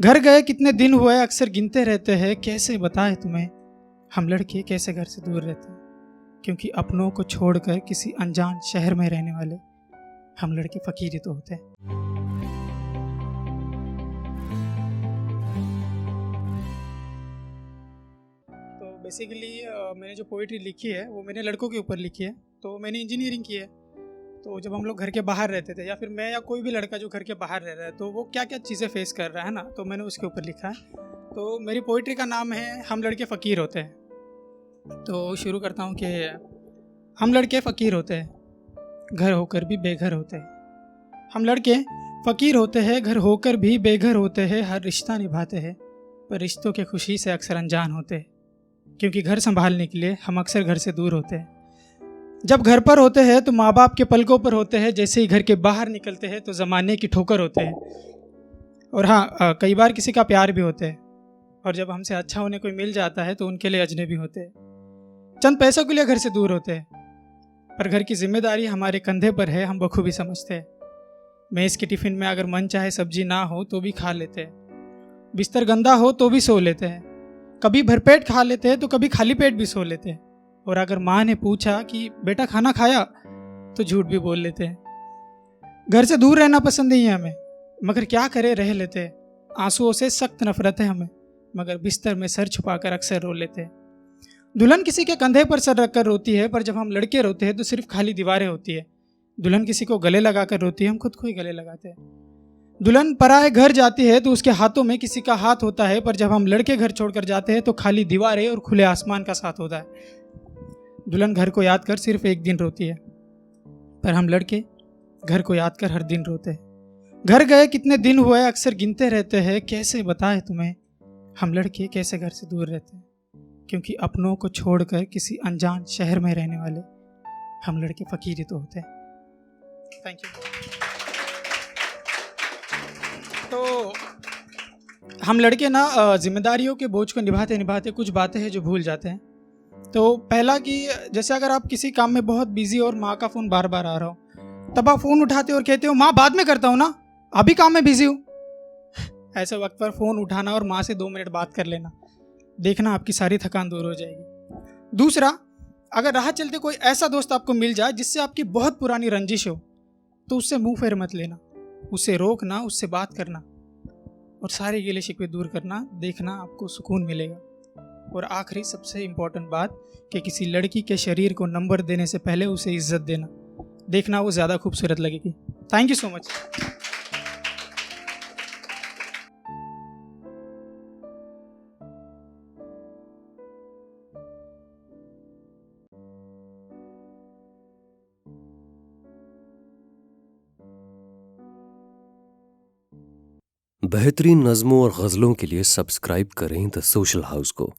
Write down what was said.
घर गए कितने दिन हुए अक्सर गिनते रहते हैं, कैसे बताएं तुम्हें हम लड़के कैसे घर से दूर रहते हैं। क्योंकि अपनों को छोड़कर किसी अनजान शहर में रहने वाले हम लड़के फकीर ही तो होते हैं। तो बेसिकली मैंने जो पोइट्री लिखी है वो मैंने लड़कों के ऊपर लिखी है। तो मैंने इंजीनियरिंग की है। तो जब हम लोग घर के बाहर रहते थे या फिर मैं या कोई भी लड़का जो घर के बाहर रह रहा है तो वो क्या क्या चीज़ें फेस कर रहा है ना, तो मैंने उसके ऊपर लिखा है। तो मेरी पोइट्री का नाम है हम लड़के फ़कीर होते हैं। तो शुरू करता हूँ कि हम लड़के फ़कीर होते हैं, घर होकर भी बेघर होते हैं। हम लड़के फ़कीर होते हैं, घर होकर भी बेघर होते हैं। हर रिश्ता निभाते हैं पर रिश्तों के खुशी से अक्सर अनजान होते हैं। क्योंकि घर संभालने के लिए हम अक्सर घर से दूर होते हैं। जब घर पर होते हैं तो माँ बाप के पलकों पर होते हैं, जैसे ही घर के बाहर निकलते हैं तो ज़माने की ठोकर होते हैं। और हाँ, कई बार किसी का प्यार भी होते हैं। और जब हमसे अच्छा होने कोई मिल जाता है तो उनके लिए अजनबी होते हैं। चंद पैसों के लिए घर से दूर होते हैं पर घर की जिम्मेदारी हमारे कंधे पर है, हम बखूबी समझते हैं। मेज़ के टिफ़िन में अगर मन चाहे सब्जी ना हो तो भी खा लेते हैं। बिस्तर गंदा हो तो भी सो लेते हैं। कभी भरपेट खा लेते हैं तो कभी खाली पेट भी सो लेते हैं। और अगर माँ ने पूछा कि बेटा खाना खाया तो झूठ भी बोल लेते हैं। घर से दूर रहना पसंद नहीं है हमें, मगर क्या करें रह लेते हैं। आंसुओं से सख्त नफरत है हमें, मगर बिस्तर में सर छुपाकर अक्सर रो लेते हैं। दुल्हन किसी के कंधे पर सर रखकर रोती है, पर जब हम लड़के रोते हैं तो सिर्फ खाली दीवारें होती है। दुल्हन किसी को गले लगाकर रोती है, हम खुद को ही गले लगाते हैं। दुल्हन पराए घर जाती है तो उसके हाथों में किसी का हाथ होता है, पर जब हम लड़के घर छोड़कर जाते हैं तो खाली दीवारें और खुले आसमान का साथ होता है। दुल्हन घर को याद कर सिर्फ एक दिन रोती है, पर हम लड़के घर को याद कर हर दिन रोते हैं। घर गए कितने दिन हुए अक्सर गिनते रहते हैं, कैसे बताएं तुम्हें हम लड़के कैसे घर से दूर रहते हैं। क्योंकि अपनों को छोड़कर किसी अनजान शहर में रहने वाले हम लड़के फकीर ही तो होते हैं। Thank you. तो हम लड़के ना जिम्मेदारियों के बोझ को निभाते निभाते कुछ बातें हैं जो भूल जाते हैं। तो पहला कि जैसे अगर आप किसी काम में बहुत बिजी और माँ का फ़ोन बार बार आ रहा हो, तब आप फ़ोन उठाते हो और कहते हो माँ बाद में करता हूँ ना, अभी काम में बिजी हूँ। ऐसे वक्त पर फ़ोन उठाना और माँ से 2 मिनट बात कर लेना, देखना आपकी सारी थकान दूर हो जाएगी। दूसरा, अगर राह चलते कोई ऐसा दोस्त आपको मिल जाए जिससे आपकी बहुत पुरानी रंजिश हो, तो उससे मुंह फेर मत लेना, उसे रोकना, उससे बात करना और सारे गिले शिकवे दूर करना, देखना आपको सुकून मिलेगा। और आखिरी सबसे इम्पोर्टेंट बात कि किसी लड़की के शरीर को नंबर देने से पहले उसे इज्जत देना, देखना वो ज़्यादा खूबसूरत लगेगी। Thank you so much. बेहतरीन नज़्मों और गज़लों के लिए सब्सक्राइब करें द सोशल हाउस को।